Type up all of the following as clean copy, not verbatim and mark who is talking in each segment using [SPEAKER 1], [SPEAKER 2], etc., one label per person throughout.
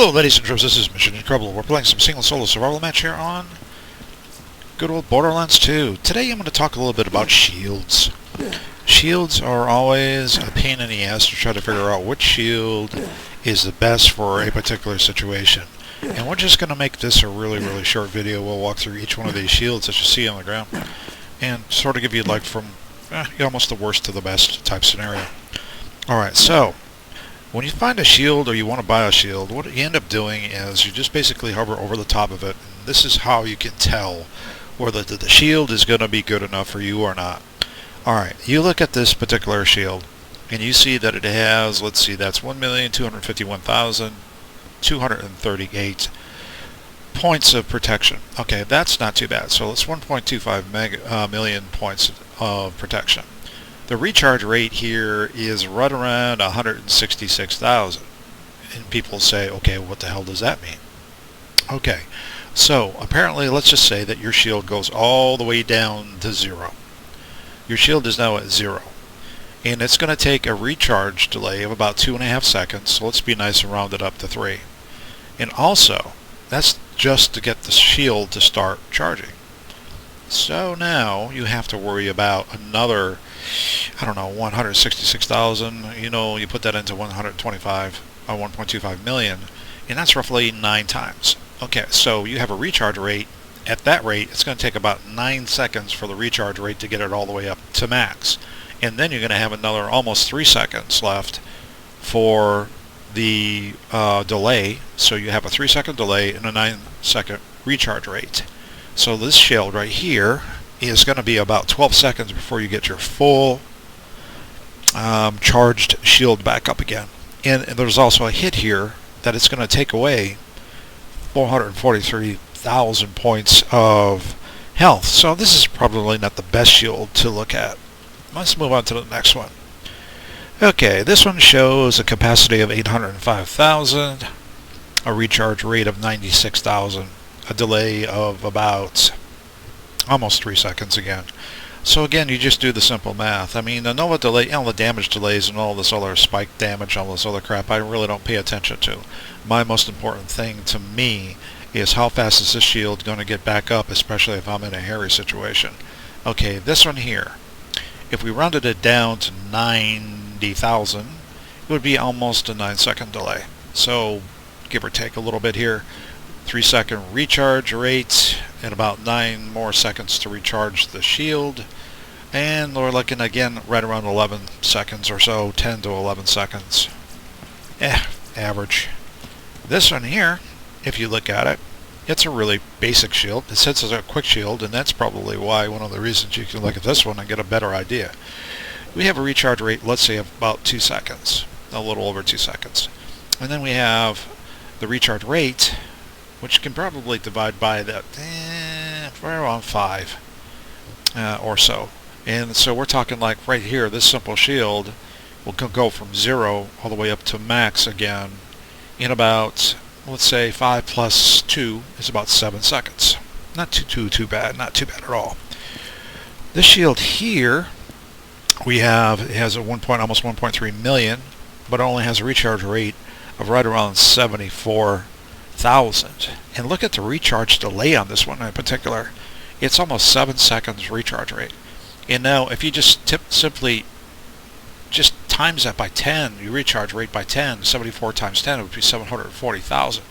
[SPEAKER 1] Hello ladies and gentlemen, this is Mission Incredible. We're playing some single solo survival match here on good old Borderlands 2. Today I'm going to talk a little bit about shields. Shields are always a pain in the ass to try to figure out which shield is the best for a particular situation. And we're just going to make this a really short video. We'll walk through each one of these shields that you see on the ground and sort of give you like from almost the worst to the best type scenario. Alright, so when you find a shield or you want to buy a shield, what you end up doing is you just basically hover over the top of it. And this is how you can tell whether the shield is going to be good enough for you or not. Alright, you look at this particular shield and you see that it has, let's see, that's 1,251,238 points of protection. Okay, that's not too bad. So it's 1.25 million points of protection. The recharge rate here is right around 166,000. And people say, okay, what the hell does that mean? Okay, so apparently let's just say that your shield goes all the way down to 0. Your shield is now at 0. And it's going to take a recharge delay of about 2.5 seconds. So let's be nice and round it up to 3. And also, that's just to get the shield to start charging. So now you have to worry about another, I don't know, 166,000. You know, you put that into 125 or 1.25 million, and that's roughly 9 times. Okay, so you have a recharge rate. At that rate, it's going to take about 9 seconds for the recharge rate to get it all the way up to max. And then you're going to have another almost 3 seconds left for the delay. So you have a 3-second delay and a 9-second recharge rate. So this shield right here is going to be about 12 seconds before you get your full charged shield back up again. And there's also a hit here that it's going to take away 443,000 points of health. So this is probably not the best shield to look at. Let's move on to the next one. Okay, this one shows a capacity of 805,000, a recharge rate of 96,000. A delay of about almost 3 seconds again. So again, you just do the simple math. I mean, the Nova delay, the damage delays and all this other spike damage, all this other crap, I really don't pay attention to. My most important thing to me is how fast is this shield going to get back up, especially if I'm in a hairy situation. Okay, this one here, if we rounded it down to 90,000, it would be almost a 9-second delay. So give or take a little bit here. 3-second recharge rate and about 9 more seconds to recharge the shield, and we're looking again right around 11 seconds or so, 10 to 11 seconds. Average. This one here, if you look at it, it's a really basic shield. It says it's a quick shield, and that's probably why one of the reasons you can look at this one and get a better idea. We have a recharge rate, let's say, of about 2 seconds, a little over 2 seconds, and then we have the recharge rate, which can probably divide by that right around 5 or so. And so we're talking like right here, this simple shield will go from 0 all the way up to max again in about, let's say, 5 plus 2 is about 7 seconds. Not too bad, not too bad at all. This shield here, it has a almost 1.3 million, but it only has a recharge rate of right around 74,000. And look at the recharge delay on this one in particular. It's almost 7 seconds recharge rate. And now if you just simply times that by 10, your recharge rate by 10, 74 times 10 would be 740,000.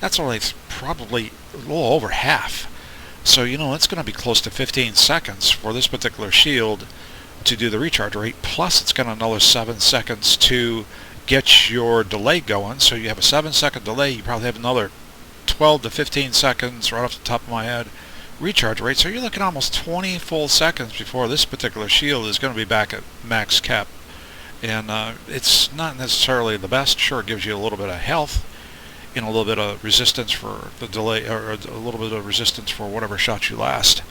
[SPEAKER 1] That's only probably a little over half. So you know it's going to be close to 15 seconds for this particular shield to do the recharge rate, plus it's got another 7 seconds to get your delay going. So you have a 7-second delay, you probably have another 12 to 15 seconds right off the top of my head recharge rate. So you're looking almost 20 full seconds before this particular shield is going to be back at max cap. And it's not necessarily the best. Sure, it gives you a little bit of health and a little bit of resistance for the delay, or a little bit of resistance for whatever shot you last.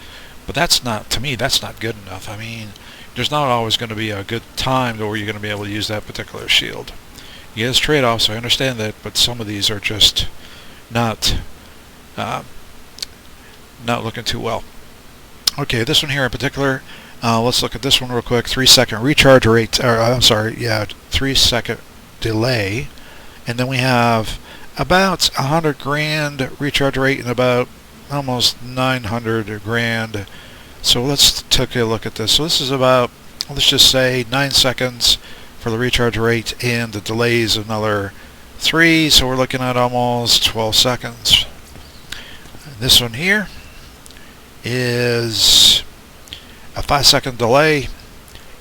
[SPEAKER 1] But that's not, to me, that's not good enough. I mean, there's not always going to be a good time where you're going to be able to use that particular shield. Yes, trade-offs, I understand that, but some of these are just not looking too well. Okay, this one here in particular, let's look at this one real quick. 3-second recharge rate, or 3-second delay, and then we have about 100 grand recharge rate and about almost 900 grand. So let's take a look at this. So this is about, let's just say 9 seconds for the recharge rate, and the delay is another 3, so we're looking at almost 12 seconds. This one here is a 5-second delay,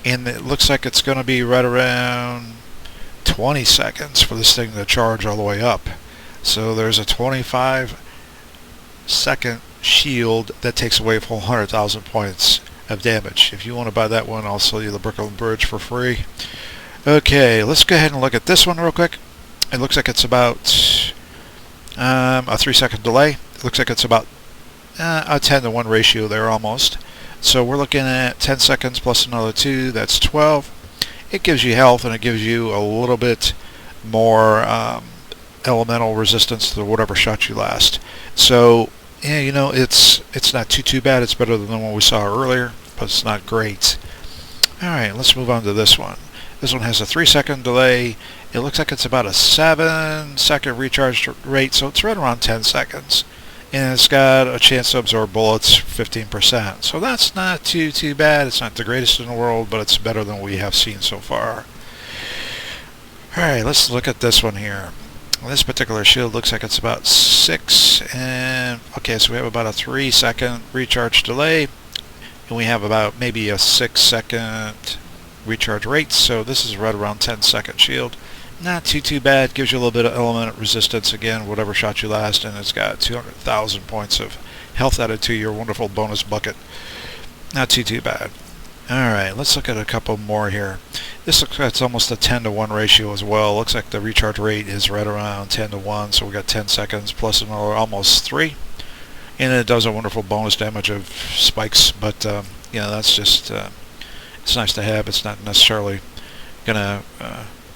[SPEAKER 1] and it looks like it's going to be right around 20 seconds for this thing to charge all the way up. So there's a 25-second shield that takes away a full 100,000 points of damage. If you want to buy that one, I'll sell you the Brooklyn Bridge for free. Okay, let's go ahead and look at this one real quick. It looks like it's about a 3-second delay. It looks like it's about a 10-to-1 ratio there almost. So we're looking at 10 seconds plus another 2, that's 12. It gives you health, and it gives you a little bit more elemental resistance to whatever shot you last. So yeah, you know, it's not too bad. It's better than the one we saw earlier, but it's not great. Alright, let's move on to this one. This one has a 3-second delay. It looks like it's about a 7-second recharge rate, so it's right around 10 seconds. And it's got a chance to absorb bullets 15%. So that's not too bad. It's not the greatest in the world, but it's better than what we have seen so far. Alright, let's look at this one here. This particular shield looks like it's about 6, and okay, so we have about a 3-second recharge delay, and we have about maybe a 6-second recharge rate, so this is right around 10-second shield. Not too bad. Gives you a little bit of element resistance, again, whatever shot you last, and it's got 200,000 points of health added to your wonderful bonus bucket. Not too bad. Alright, let's look at a couple more here. This looks like it's almost a 10-to-1 ratio as well. Looks like the recharge rate is right around 10-to-1, so we got 10 seconds plus another almost 3. And it does a wonderful bonus damage of spikes, but you know, that's just it's nice to have. It's not necessarily gonna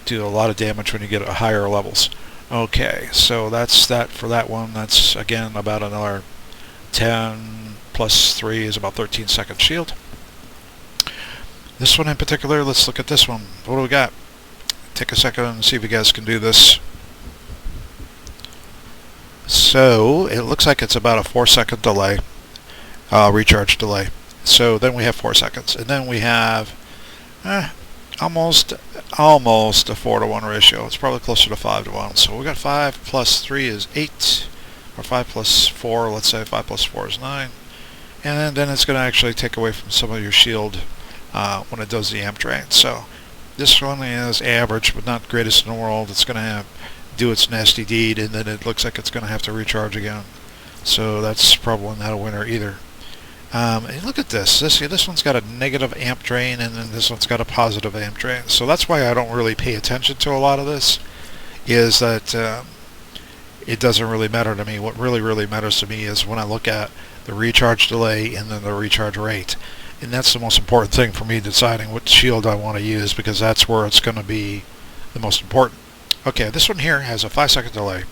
[SPEAKER 1] do a lot of damage when you get at higher levels. Okay, so that's that for that one. That's again about another 10 plus 3 is about 13-second shield. This one in particular, let's look at this one. What do we got? Take a second and see if you guys can do this. So it looks like it's about a 4-second delay, recharge delay. So then we have 4 seconds, and then we have almost a 4-to-1 ratio. It's probably closer to 5-to-1. So we got 5 plus 3 is 8, or 5 plus 4. Let's say 5 plus 4 is 9, and then it's going to actually take away from some of your shield when it does the amp drain. So this one is average, but not the greatest in the world. It's going to do its nasty deed, and then it looks like it's going to have to recharge again. So that's probably not a winner either. And look at this. This one's got a negative amp drain, and then this one's got a positive amp drain. So that's why I don't really pay attention to a lot of this, is that it doesn't really matter to me. What really matters to me is when I look at the recharge delay and then the recharge rate. And that's the most important thing for me, deciding what shield I want to use, because that's where it's going to be the most important. Okay, this one here has a 5-second delay,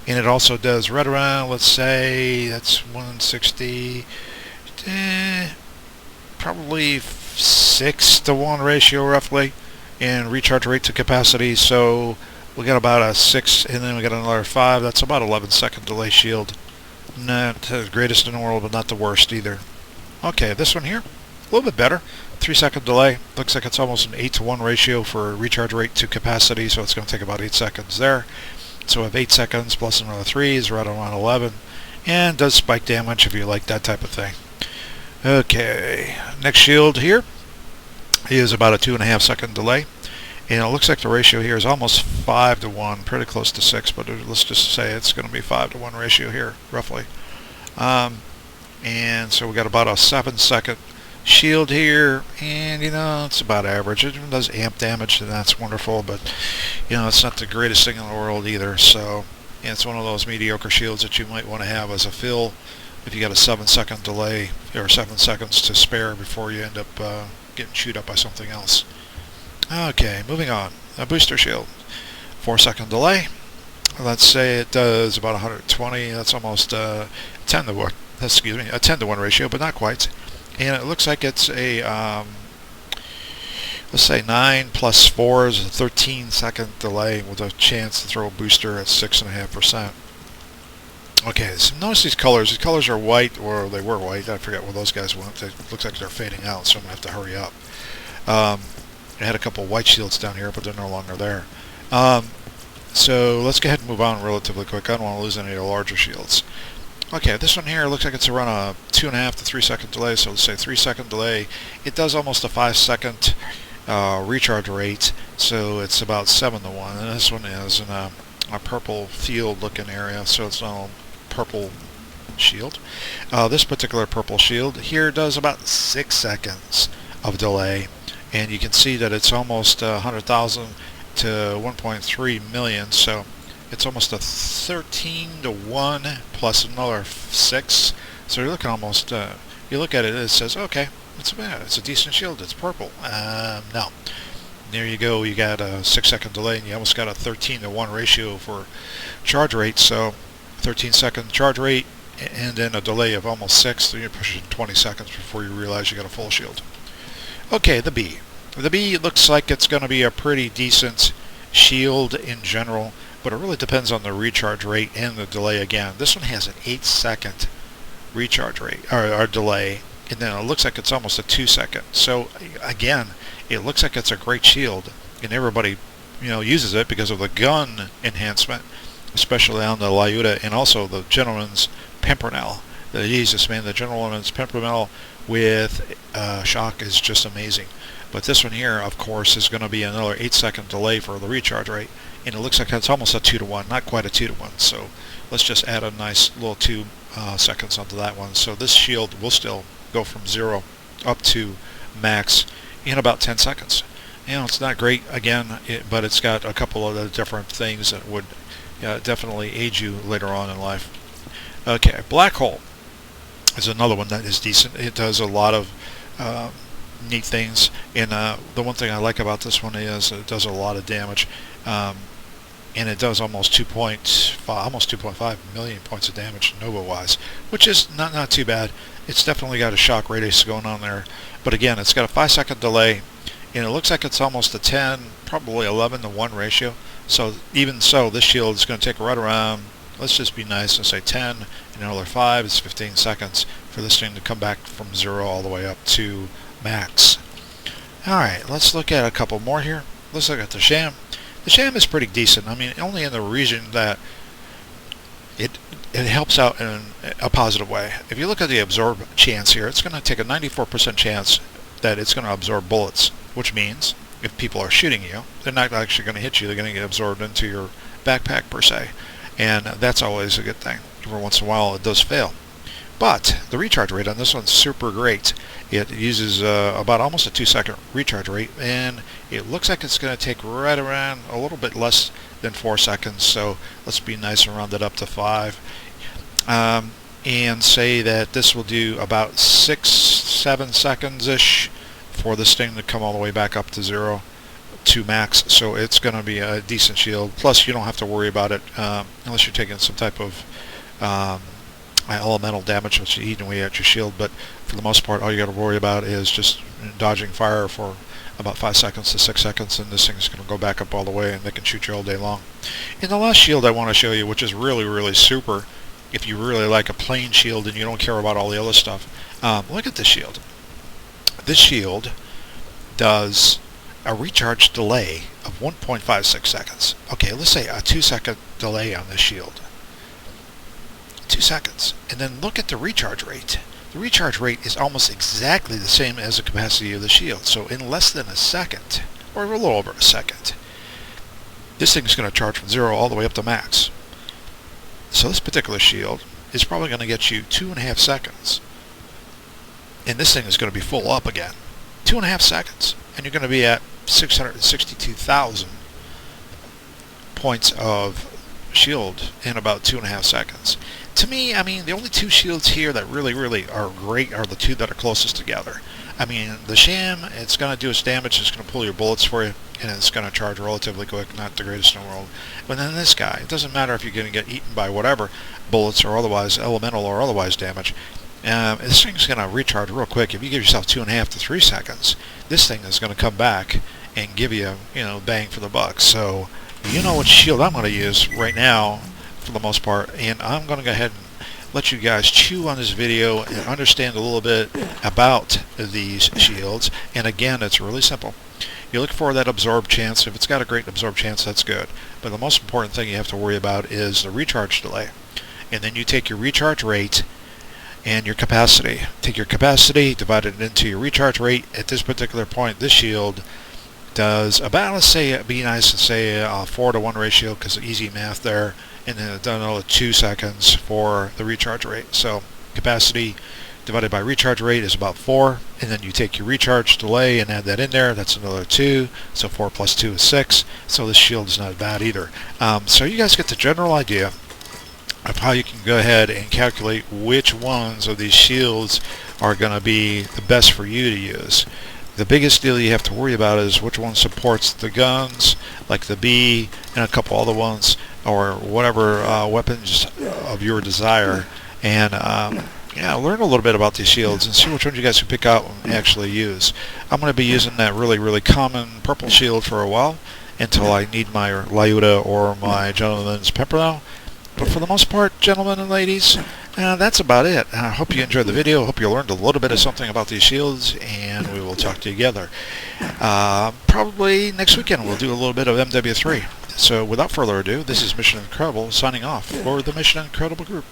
[SPEAKER 1] and it also does right around, let's say that's 160, probably 6-to-1 ratio roughly in recharge rate to capacity. So we got about a 6, and then we got another 5. That's about 11-second delay shield. Not the greatest in the world, but not the worst either. Okay, this one here, a little bit better. 3-second delay. Looks like it's almost an 8-to-1 ratio for recharge rate to capacity, so it's going to take about 8 seconds there. So we have 8 seconds plus another 3 is right around 11, and does spike damage if you like that type of thing. Okay, next shield here is about a 2.5-second delay, and it looks like the ratio here is almost 5-to-1, pretty close to 6, but let's just say it's going to be 5-to-1 ratio here, roughly. And so we got about a 7-second shield here, and you know, it's about average. It does amp damage, and that's wonderful, but you know, it's not the greatest thing in the world either. So yeah, it's one of those mediocre shields that you might want to have as a fill if you got a 7-second delay, or 7 seconds to spare before you end up getting chewed up by something else. Okay, moving on. A booster shield, 4-second delay. Let's say it does about 120. That's almost 10-to-1. Excuse me, a 10-to-1 ratio, but not quite. And it looks like it's a let's say 9 plus 4 is a 13-second delay with a chance to throw a booster at 6.5%. Okay, so notice these colors. These colors are white, or they were white. I forget where those guys went. It looks like they're fading out, so I'm going to have to hurry up. I had a couple white shields down here, but they're no longer there. So let's go ahead and move on relatively quick. I don't want to lose any of the larger shields. Okay, this one here looks like it's around a 2.5 to 3 second delay, so let's say 3 second delay. It does almost a 5 second recharge rate, so it's about 7 to 1. And this one is in a purple field looking area, so it's not a purple shield. This particular purple shield here does about 6 seconds of delay, and you can see that it's almost 100,000 to 1.3 million, so it's almost a 13 to 1 plus another 6. So you're looking almost, you look at it, it says, okay, it's a decent shield, it's purple. No. There you go, you got a 6 second delay, and you almost got a 13 to 1 ratio for charge rate, so 13 second charge rate, and then a delay of almost 6, so you're pushing 20 seconds before you realize you got a full shield. Okay, the B. The B looks like it's going to be a pretty decent shield in general, but it really depends on the recharge rate and the delay again. This one has an 8 second recharge rate, or delay, and then it looks like it's almost a 2 second. So again, it looks like it's a great shield, and everybody uses it because of the gun enhancement, especially on the Lyuda, and also the Gentleman's Pimpernel. Jesus, man, the Gentleman's Pimpernel with shock is just amazing. But this one here, of course, is going to be another 8 second delay for the recharge rate, and it looks like it's almost a 2 to 1, not quite a 2 to 1. So let's just add a nice little 2 seconds onto that one. So this shield will still go from 0 up to max in about 10 seconds. It's not great again, but it's got a couple of the different things that would definitely aid you later on in life. Okay, Black Hole is another one that is decent. It does a lot of neat things, and the one thing I like about this one is it does a lot of damage, and it does almost 2.5 million points of damage Nova-wise, which is not too bad. It's definitely got a shock radius going on there, but again, it's got a 5 second delay, and it looks like it's almost a 10, probably 11 to 1 ratio. So even so, this shield is going to take right around, let's just be nice and say 10, and another 5 is 15 seconds for this thing to come back from 0 all the way up to max. Alright, let's look at a couple more here. Let's look at the Sham. The Sham is pretty decent. I mean, only in the region that it helps out in a positive way. If you look at the absorb chance here, it's going to take a 94% chance that it's going to absorb bullets, which means if people are shooting you, they're not actually going to hit you, they're going to get absorbed into your backpack per se, and that's always a good thing. Every once in a while it does fail. But the recharge rate on this one's super great. It uses about almost a 2 second recharge rate, and it looks like it's going to take right around a little bit less than 4 seconds, so let's be nice and round it up to 5. And say that this will do about 6-7 seconds-ish for this thing to come all the way back up to 0 to max, so it's going to be a decent shield. Plus, you don't have to worry about it unless you're taking some type of elemental damage which is eating away at your shield, but for the most part all you got to worry about is just dodging fire for about 5 seconds to 6 seconds, and this thing's going to go back up all the way, and they can shoot you all day long. And the last shield I want to show you, which is really super if you really like a plain shield and you don't care about all the other stuff, look at this shield. This shield does a recharge delay of 1.56 seconds. Okay, let's say a 2 second delay on this shield. 2 seconds. And then look at the recharge rate. The recharge rate is almost exactly the same as the capacity of the shield. So in less than a second, or a little over a second, this thing is going to charge from 0 all the way up to max. So this particular shield is probably going to get you 2.5 seconds. And this thing is going to be full up again. 2.5 seconds. And you're going to be at 662,000 points of shield in about 2.5 seconds. To me, I mean, the only two shields here that really are great are the two that are closest together. I mean, the Sham, it's going to do its damage, it's going to pull your bullets for you, and it's going to charge relatively quick, not the greatest in the world. But then this guy, it doesn't matter if you're going to get eaten by whatever, bullets or otherwise, elemental or otherwise damage, This thing's going to recharge real quick. If you give yourself 2.5 to 3 seconds, this thing is going to come back and give you, bang for the buck. So you know what shield I'm going to use right now for the most part, and I'm going to go ahead and let you guys chew on this video and understand a little bit about these shields. And again, it's really simple. You look for that absorb chance. If it's got a great absorb chance, that's good. But the most important thing you have to worry about is the recharge delay. And then you take your recharge rate and your capacity. Take your capacity, divide it into your recharge rate. At this particular point, this shield does about, let's say, it'd be nice to say a 4-to-1 ratio, because easy math there. And then it's done another 2 seconds for the recharge rate. So capacity divided by recharge rate is about 4, and then you take your recharge delay and add that in there. That's another 2, so 4 plus 2 is 6. So this shield is not bad either. So you guys get the general idea of how you can go ahead and calculate which ones of these shields are going to be the best for you to use. The biggest deal you have to worry about is which one supports the guns, like the B and a couple other ones, or whatever weapons of your desire. And learn a little bit about these shields and see which ones you guys can pick out and actually use. I'm going to be using that really common purple shield for a while until I need my Lyuda or my Gentleman's Pimpernel. But for the most part, gentlemen and ladies, that's about it. I hope you enjoyed the video. I hope you learned a little bit of something about these shields, and we will talk together. Probably next weekend we'll do a little bit of MW3. So without further ado, this is Mission Incredible signing off for the Mission Incredible group.